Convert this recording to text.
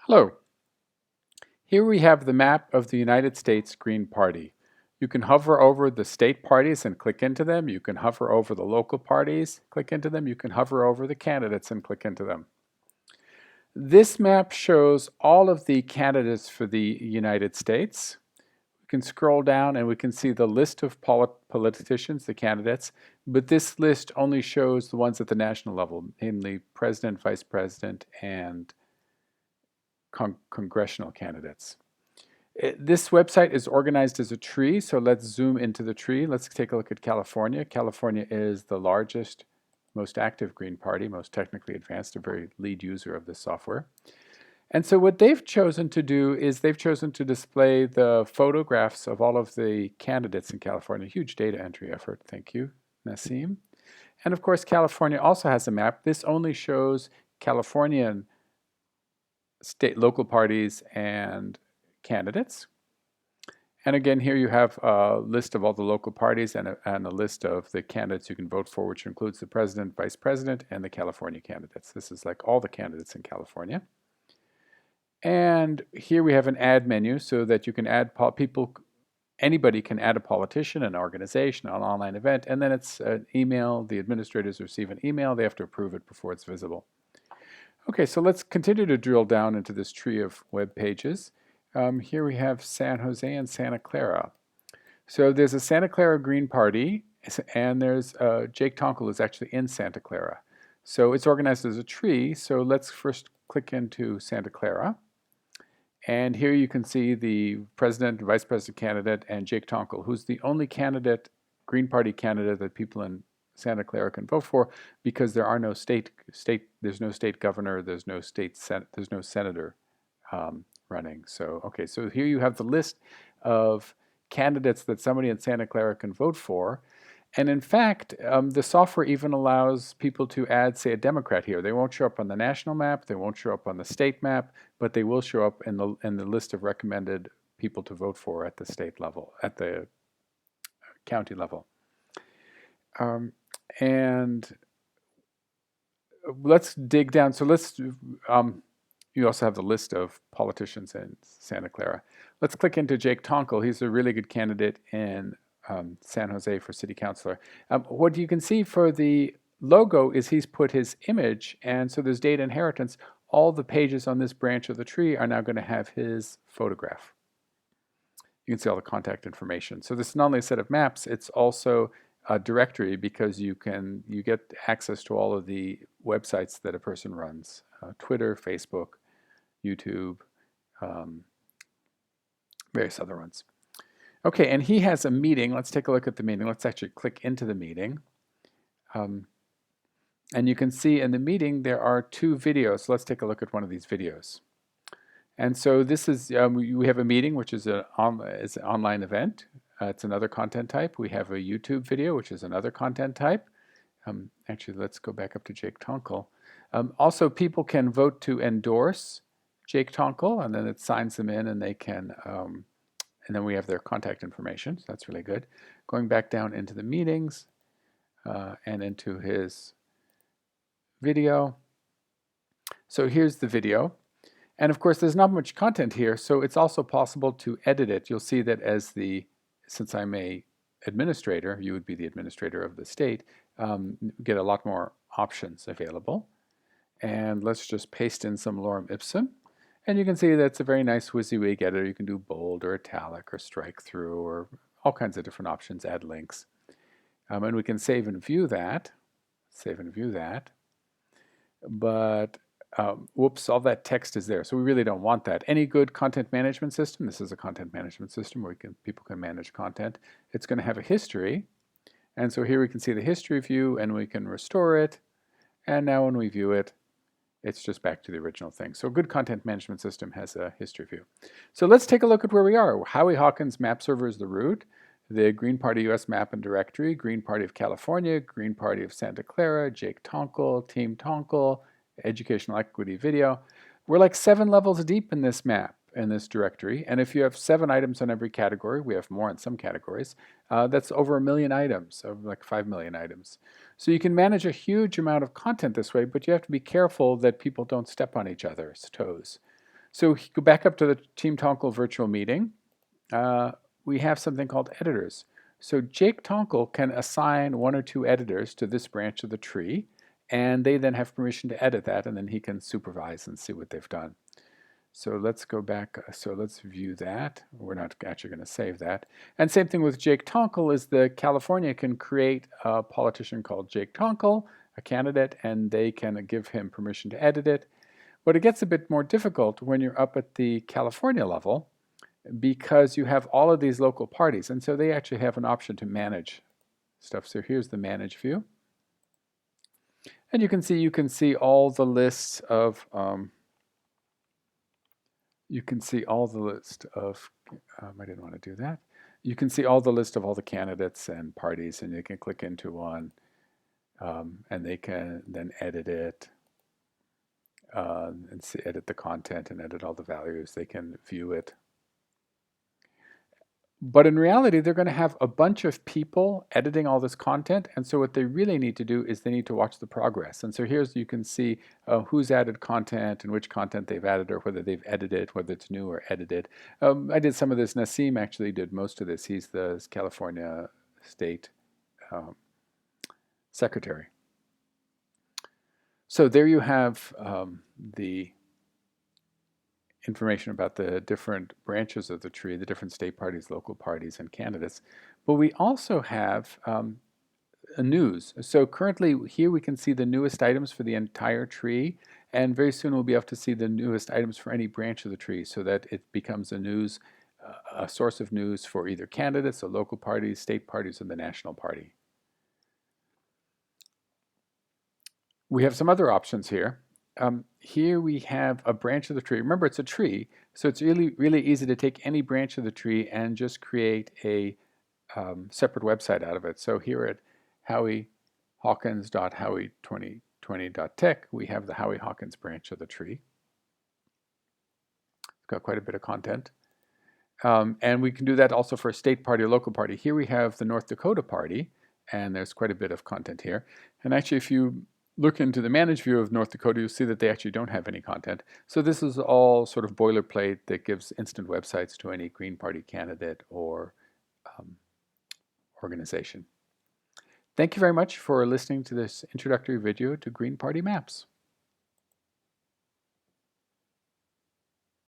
Hello. Here we have the map of the United States Green Party. You can hover over the state parties and click into them. You can hover over the local parties, click into them. You can hover over the candidates and click into them. This map shows all of the candidates for the United States. We can scroll down and we can see the list of politicians, the candidates, but this list only shows the ones at the national level, namely president, vice president, and congressional candidates. This website is organized as a tree, so let's zoom into the tree. Let's take a look at California. California is the largest, most active Green Party, most technically advanced, a very lead user of this software. And so what they've chosen to do is they've chosen to display the photographs of all of the candidates in California. Huge data entry effort. Thank you, Nassim. And of course, California also has a map. This only shows Californian state, local parties and candidates. And again, here you have a list of all the local parties and a list of the candidates you can vote for, which includes the president, vice president, and the California candidates. This is like all the candidates in California. And here we have an add menu so that you can add people. Anybody can add a politician, an organization, an online event, and then it's an email. The administrators receive an email. They have to approve it before it's visible. Okay, so let's continue to drill down into this tree of web pages. Here we have San Jose and Santa Clara. So there's a Santa Clara Green Party, and there's Jake Tonkel is actually in Santa Clara. So it's organized as a tree. So let's first click into Santa Clara. And here you can see the president, vice president candidate, and Jake Tonkel, who's the only candidate, Green Party candidate that people in Santa Clara can vote for, because there are no there's no state governor, there's no there's no senator running. So okay, so here you have the list of candidates that somebody in Santa Clara can vote for. And in fact, the software even allows people to add, say, a Democrat here. They won't show up on the national map, they won't show up on the state map, but they will show up in the list of recommended people to vote for at the state level, at the county level. And let's dig down. So let's, you also have the list of politicians in Santa Clara. Let's click into Jake Tonkel. He's a really good candidate in San Jose for city councilor. What you can see for the logo is he's put his image, and so there's data inheritance. All the pages on this branch of the tree are now going to have his photograph. You can see all the contact information. So this is not only a set of maps, it's also a directory, because you get access to all of the websites that a person runs, Twitter, Facebook, YouTube, various other ones. Okay, and he has a meeting. Let's take a look at the meeting. Let's actually click into the meeting. And you can see in the meeting there are 2 videos. So let's take a look at one of these videos. And so this is, we have a meeting, which is an online event. It's another content type. We have a YouTube video, which is another content type. Actually, let's go back up to Jake Tonkel. Also, people can vote to endorse Jake Tonkel, and then it signs them in, and they can, and then we have their contact information. So that's really good. Going back down into the meetings and into his video. So here's the video. And of course, there's not much content here, so it's also possible to edit it. You'll see that since I'm a administrator, you would be the administrator of the state, get a lot more options available. And let's just paste in some lorem ipsum. And you can see that's a very nice WYSIWYG editor. You can do bold or italic or strike through or all kinds of different options, add links. And we can save and view that. But whoops, all that text is there. So we really don't want that. Any good content management system, this is a content management system where people can manage content. It's going to have a history. And so here we can see the history view, and we can restore it. And now when we view it, it's just back to the original thing. So a good content management system has a history view. So let's take a look at where we are. Howie Hawkins map server is the root. The Green Party US map and directory, Green Party of California, Green Party of Santa Clara, Jake Tonkel, Team Tonkel, educational equity video. We're like 7 levels deep in this map, in this directory. And if you have 7 items on every category, we have more in some categories, that's over 1 million items, over like 5 million items. So you can manage a huge amount of content this way, but you have to be careful that people don't step on each other's toes. So go back up to the Team Tonkel virtual meeting. We have something called editors. So Jake Tonkel can assign 1 or 2 editors to this branch of the tree, and they then have permission to edit that, and then he can supervise and see what they've done. So let's go back. So let's view that. We're not actually going to save that. And same thing with Jake Tonkel is the California can create a politician called Jake Tonkel, a candidate, and they can give him permission to edit it. But it gets a bit more difficult when you're up at the California level because you have all of these local parties. And so they actually have an option to manage stuff. So here's the manage view. And you can see all the lists of I didn't want to do that. You can see all the list of all the candidates and parties, and you can click into one, and they can then edit it and edit the content and edit all the values. They can view it. But in reality, they're going to have a bunch of people editing all this content. And so what they really need to do is they need to watch the progress. And so here's, you can see who's added content and which content they've added or whether they've edited, whether it's new or edited. I did some of this. Nassim actually did most of this. He's the California State Secretary. So there you have the information about the different branches of the tree, the different state parties, local parties, and candidates. But we also have a news. So currently here we can see the newest items for the entire tree, and very soon we'll be able to see the newest items for any branch of the tree so that it becomes a source of news for either candidates, the local parties, state parties, and the national party. We have some other options here. Here we have a branch of the tree. Remember, it's a tree, so it's really easy to take any branch of the tree and just create a separate website out of it. So here at howiehawkins.howie2020.tech, we have the Howie Hawkins branch of the tree. It's got quite a bit of content. And we can do that also for a state party or local party. Here we have the North Dakota party, and there's quite a bit of content here. And actually, if you look into the managed view of North Dakota, you'll see that they actually don't have any content. So this is all sort of boilerplate that gives instant websites to any Green Party candidate or organization. Thank you very much for listening to this introductory video to Green Party Maps.